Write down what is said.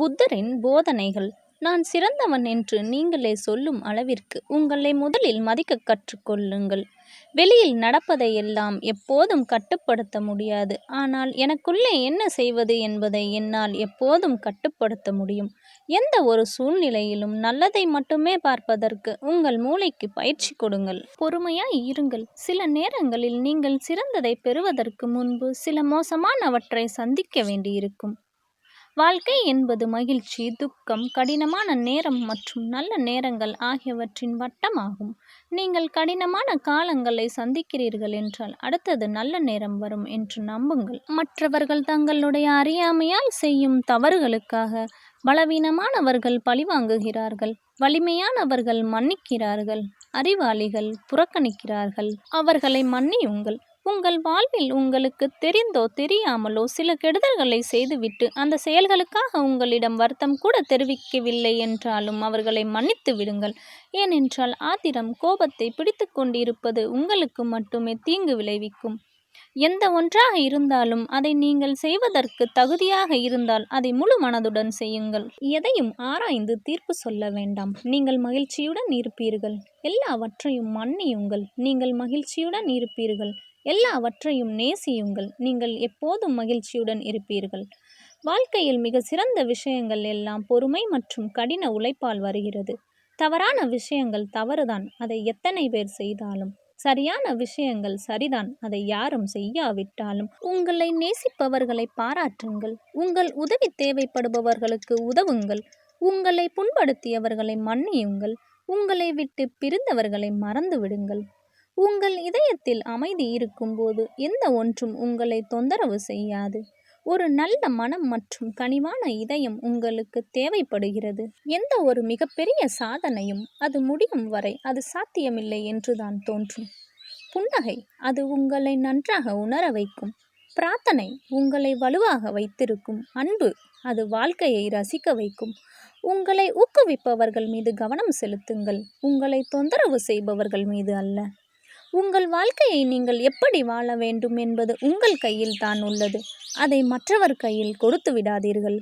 புத்தரின் போதனைகள். நான் சிறந்தவன் என்று நீங்களே சொல்லும் அளவிற்கு உங்களை முதலில் மதிக்கக் கற்றுக்கொள்ளுங்கள். வெளியில் நடப்பதையெல்லாம் எப்போதும் கட்டுப்படுத்த முடியாது. ஆனால் எனக்குள்ளே என்ன செய்வது என்பதை என்னால் எப்போதும் கட்டுப்படுத்த முடியும். எந்த ஒரு சூழ்நிலையிலும் நல்லதை மட்டுமே பார்ப்பதற்கு உங்கள் மூளைக்கு பயிற்சி கொடுங்கள். பொறுமையாய் இருங்கள். சில நேரங்களில் நீங்கள் சிறந்ததை பெறுவதற்கு முன்பு சில மோசமானவற்றை சந்திக்க வேண்டியிருக்கும். வாழ்க்கை என்பது மகிழ்ச்சி, துக்கம், கடினமான நேரம் மற்றும் நல்ல நேரங்கள் ஆகியவற்றின் வட்டமாகும். நீங்கள் கடினமான காலங்களை சந்திக்கிறீர்கள் என்றால் அடுத்தது நல்ல நேரம் வரும் என்று நம்புங்கள். மற்றவர்கள் தங்களுடைய அறியாமையால் செய்யும் தவறுகளுக்காக பலவீனமானவர்கள் பழிவாங்குகிறார்கள். வலிமையானவர்கள் மன்னிக்கிறார்கள். அறிவாளிகள் புறக்கணிக்கிறார்கள். அவர்களை மன்னியுங்கள். உங்கள் வாழ்வில் உங்களுக்கு தெரிந்தோ தெரியாமலோ சில கெடுதல்களை செய்துவிட்டு அந்த செயல்களுக்காக உங்களிடம் வருத்தம் கூட தெரிவிக்கவில்லை என்றாலும் அவர்களை மன்னித்து விடுங்கள். ஏனென்றால் ஆத்திரம், கோபத்தை பிடித்து கொண்டிருப்பது உங்களுக்கு மட்டுமே தீங்கு விளைவிக்கும். எந்த ஒன்றாக இருந்தாலும் அதை நீங்கள் செய்வதற்கு தகுதியாக இருந்தால் அதை முழு மனதுடன் செய்யுங்கள். எதையும் ஆராய்ந்து தீர்ப்பு சொல்ல வேண்டாம். நீங்கள் மகிழ்ச்சியுடன் இருப்பீர்கள். எல்லாவற்றையும் மன்னியுங்கள். நீங்கள் மகிழ்ச்சியுடன் இருப்பீர்கள். எல்லாவற்றையும் நேசியுங்கள். நீங்கள் எப்போதும் மகிழ்ச்சியுடன் இருப்பீர்கள். வாழ்க்கையில் மிக சிறந்த விஷயங்கள் எல்லாம் பொறுமை மற்றும் கடின உழைப்பால் வருகிறது. தவறான விஷயங்கள் தவறுதான், அதை எத்தனை பேர் செய்தாலும். சரியான விஷயங்கள் சரிதான், அதை யாரும் செய்யாவிட்டாலும். உங்களை நேசிப்பவர்களை பாராட்டுங்கள். உங்கள் உதவி தேவைப்படுபவர்களுக்கு உதவுங்கள். உங்களை புண்படுத்தியவர்களை மன்னியுங்கள். உங்களை விட்டு பிரிந்தவர்களை மறந்து விடுங்கள். உங்கள் இதயத்தில் அமைதி இருக்கும்போது எந்த ஒன்றும் உங்களை தொந்தரவு செய்யாது. ஒரு நல்ல மனம் மற்றும் கனிவான இதயம் உங்களுக்கு தேவைப்படுகிறது. எந்த ஒரு மிகப்பெரிய சாதனையும் அது முடியும் வரை அது சாத்தியமில்லை என்றுதான் தோன்றும். புன்னகை அது உங்களை நன்றாக உணர வைக்கும். பிரார்த்தனை உங்களை வலுவாக வைத்திருக்கும். அன்பு அது வாழ்க்கையை ரசிக்க வைக்கும். உங்களை ஊக்குவிப்பவர்கள் மீது கவனம் செலுத்துங்கள், உங்களை தொந்தரவு செய்பவர்கள் மீது அல்ல. உங்கள் வாழ்க்கையை நீங்கள் எப்படி வாழ வேண்டும் என்பது உங்கள் கையில் தான் உள்ளது. அதை மற்றவர் கையில் கொடுத்து விடாதீர்கள்.